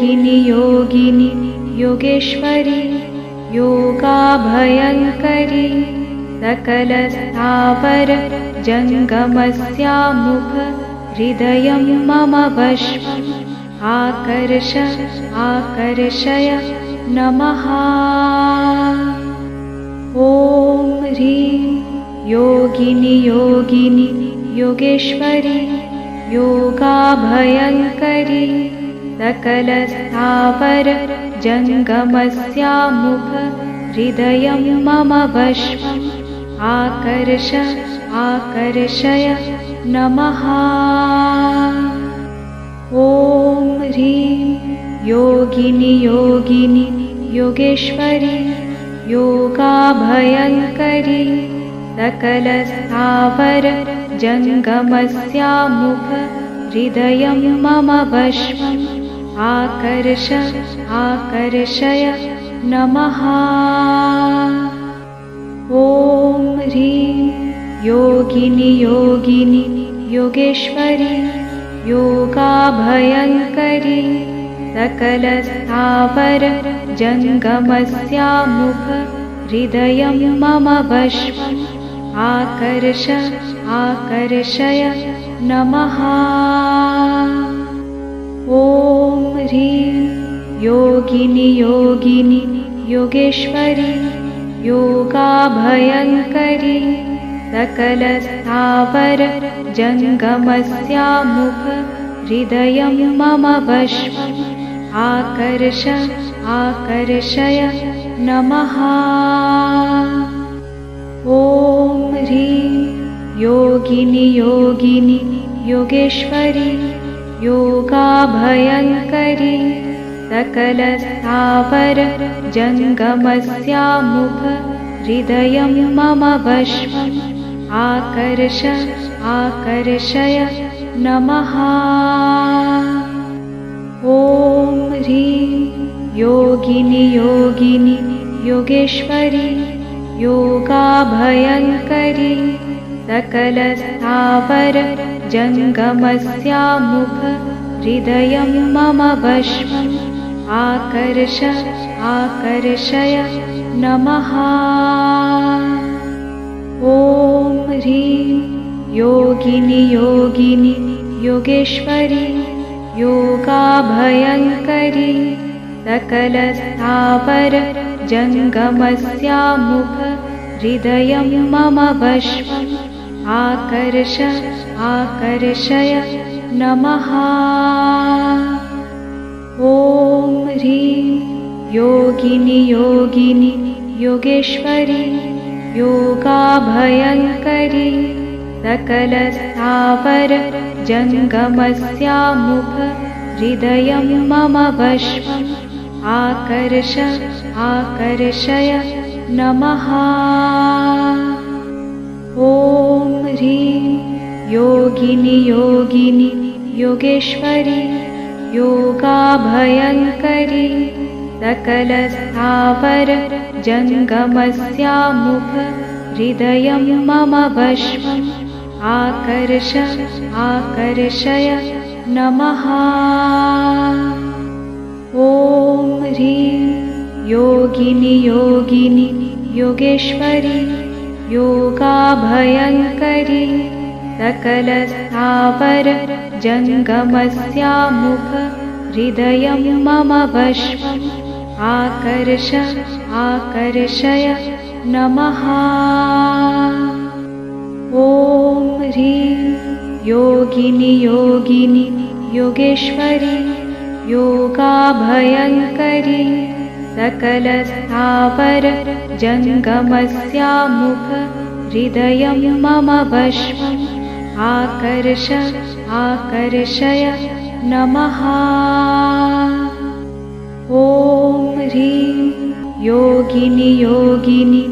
योगिनि योगिनि योगेश्वरी योगाभयङ्करी सकलस्थावर जङ्गमस्यामुख हृदयं मम वशम् आकर्ष आकर्षय नमः। ॐ ह्रीं योगिनि योगिनि योगेश्वरी योगाभयङ्करी सकलस्थावर जङ्गमस्यामुख हृदयं मम वशम् आकर्ष आकर्षय नमः। ॐ ह्रीं योगिनि योगिनि योगेश्वरी योगाभयङ्करी सकलस्थावर जङ्गमस्यामुख हृदयं मम वशम् आकर्ष आकर्षय नमः। ॐ ह्रीं योगिनि योगिनि योगेश्वरी योगाभयङ्करी सकलस्थावर जङ्गमस्यामुख हृदयं मम वशम् आकर्ष आकर्षय नमः। ॐ ह्रीं योगिनि योगिनि योगेश्वरी योगाभयङ्करी सकलस्थावर जङ्गमस्यामुख हृदयं मम वशम् आकर्ष आकर्षय नमः। ॐ ह्रीं योगिनि योगिनि योगेश्वरी योगाभयङ्करी सकलस्थावर जङ्गमस्यामुख हृदयं मम वशम् आकर्ष आकर्षय नमः। ॐ ह्रीं योगिनि योगिनि योगेश्वरी योगाभयङ्करी सकलस्थावर जङ्गमस्यामुख हृदयं मम वशम् आकर्ष आकर्षय नमः। ॐ ह्रीं योगिनि योगिनि योगेश्वरी योगाभयङ्करी सकलस्थावर जङ्गमस्यामुख हृदयं मम वशम् आकर्ष आकर्षय नमः। ॐ ह्रीं योगिनि योगिनि योगेश्वरी योगाभयङ्करी सकलस्थावर जङ्गमस्यामुख हृदयं मम वशम् आकर्ष आकर्षय नमः। ॐ ह्रीं योगिनि योगिनि योगेश्वरी योगाभयङ्करी सकलस्थावर जङ्गमस्यामुख हृदयं मम वशम् आकर्ष आकर्षय नमः। ॐ ह्रीं योगिनि योगिनि योगेश्वरी योगाभयङ्करी सकलस्थावर जङ्गमस्यामुख हृदयं मम वशम् आकर्ष आकर्षय नमः। ॐ ह्रीं योगिनि योगिनि योगेश्वरी योगाभयङ्करी सकलस्थावर जङ्गमस्यामुख हृदयं मम वशम् आकर्ष आकर्षय नमः। ॐ ह्रीं योगिनि योगिनि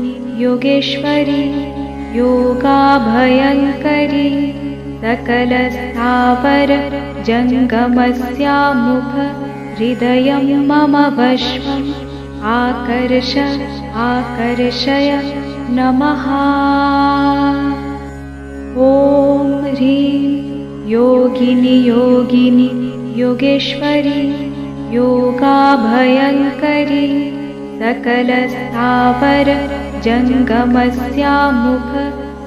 योगेश्वरी योगाभयङ्करी सकलस्थावर जङ्गमस्यामुख हृदयं मम वशम् आकर्ष आकर्षय नमः। ॐ ह्रीं योगिनि योगिनि योगेश्वरी योगाभयङ्करी सकलस्थावर जङ्गमस्यामुख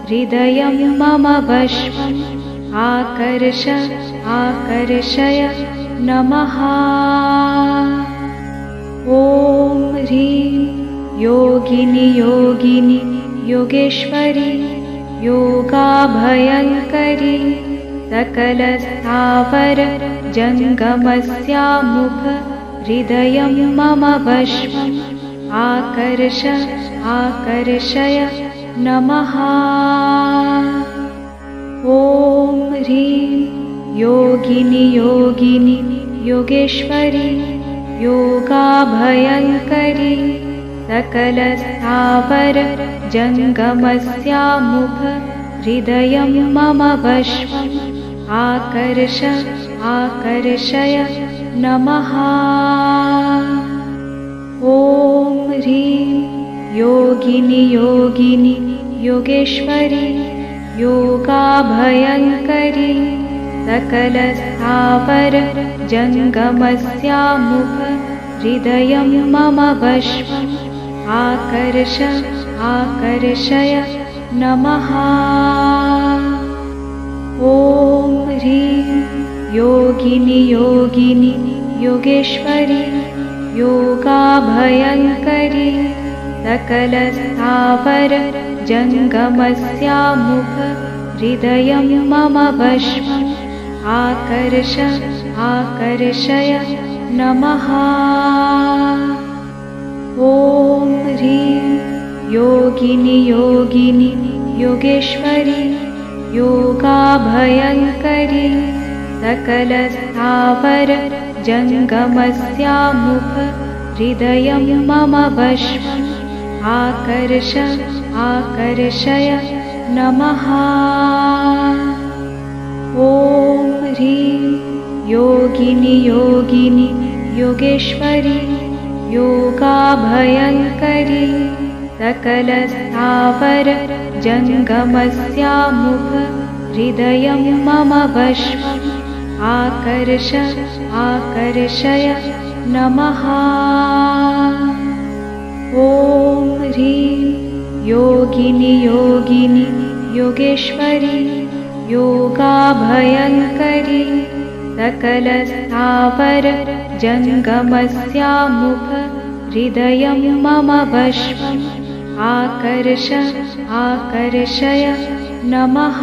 हृदयं मम वश्मम् आकर्ष आकर्षय नमः। ॐ ह्रीं योगिनि योगिनि योगेश्वरी योगाभयङ्करी सकलस्थावर जङ्गमस्यामुख हृदयं मम वश्मम् आकर्ष आकर्षय नमः। ॐ ह्रीं योगिनि योगिनि योगेश्वरी योगाभयङ्करी सकलस्थावर जङ्गमस्यामुख हृदयं मम वश्मम् आकर्ष आकर्षय नमः। ॐ ह्रीं योगिनि योगिनि योगेश्वरी योगाभयङ्करी सकलस्थावर जङ्गमस्यामुख हृदयं मम वश्मम् आकर्ष आकर्षय नमः। ॐ ह्रीं योगिनि योगिनि योगेश्वरी योगाभयङ्करी सकलस्थावर जङ्गमस्यामुख हृदयं मम वश्मम् आकर्ष आकर्षय नमः। ॐ ह्रीं योगिनि योगिनि योगेश्वरी योगाभयङ्करी सकलस्थावर जङ्गमस्यामुख हृदयं मम वश्मम् आकर्ष आकर्षय नमः। ॐ ह्रीं योगिनि योगिनि योगेश्वरी योगाभयङ्करी सकलस्थावर जङ्गमस्यामुख हृदयं मम वश्मम् आकर्ष आकर्षय नमः। ॐ ह्रीं योगिनि योगिनि योगेश्वरी योगाभयङ्करी सकलस्थावर जङ्गमस्यामुख हृदयं मम वश्मम् आकर्ष आकर्षय नमः।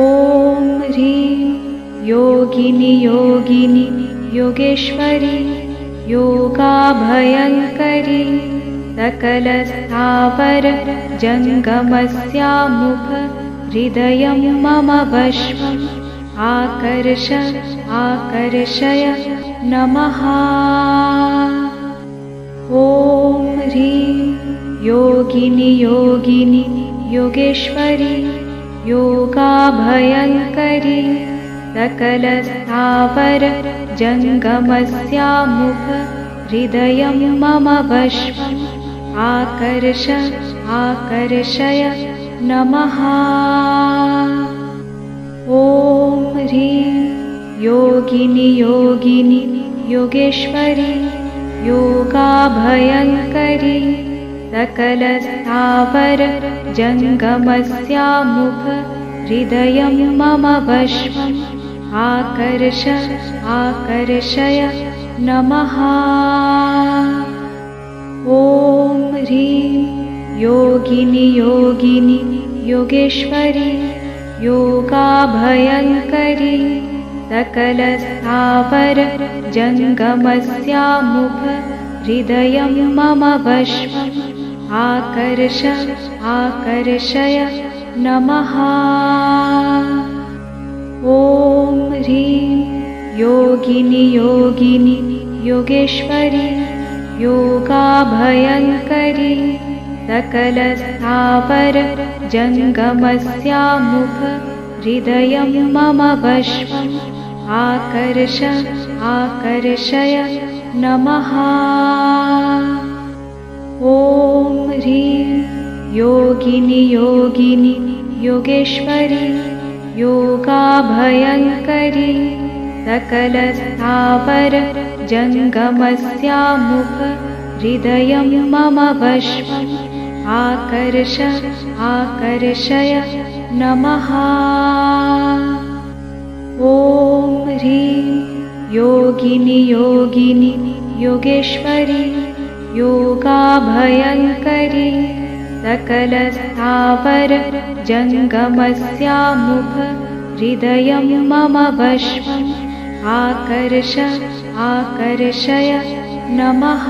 ॐ ह्रीं योगिनि योगिनि योगेश्वरी योगाभयङ्करी सकलस्थावर जङ्गमस्यामुख हृदयं मम वश्मम् आकर्ष आकर्षय नमः। ॐ ह्रीं योगिनि योगिनि योगेश्वरी योगाभयङ्करी सकलस्थावर जङ्गमस्यामुख हृदयं मम वश्मम् आकर्ष आकर्षय नमः। ॐ ह्रीं योगिनि योगिनि योगेश्वरी योगाभयङ्करी सकलस्थावर जङ्गमस्यामुख हृदयं मम वश्मम् आकर्ष आकर्षय नमः। ॐ ह्रीं योगिनि योगिनि योगेश्वरी योगाभयङ्करी सकलस्थावर जङ्गमस्यामुख हृदयं मम वश्मम् आकर्ष आकर्षय नमः। ॐ ह्रीं योगिनि योगिनि योगेश्वरी योगाभयङ्करी सकलस्थावर जङ्गमस्यामुख हृदयं मम वश्मम् आकर्ष आकर्षय नमः। ॐ ह्रीं योगिनि योगिनि योगेश्वरी योगाभयङ्करी सकलस्थावर जङ्गमस्यामुख हृदयं मम वश्मम् आकर्ष आकर्षय नमः। ॐ ह्रीं योगिनि योगिनि योगेश्वरी योगाभयङ्करी सकलस्थावर जङ्गमस्यामुख हृदयं मम वश्मम् आकर्ष आकर्षय नमः।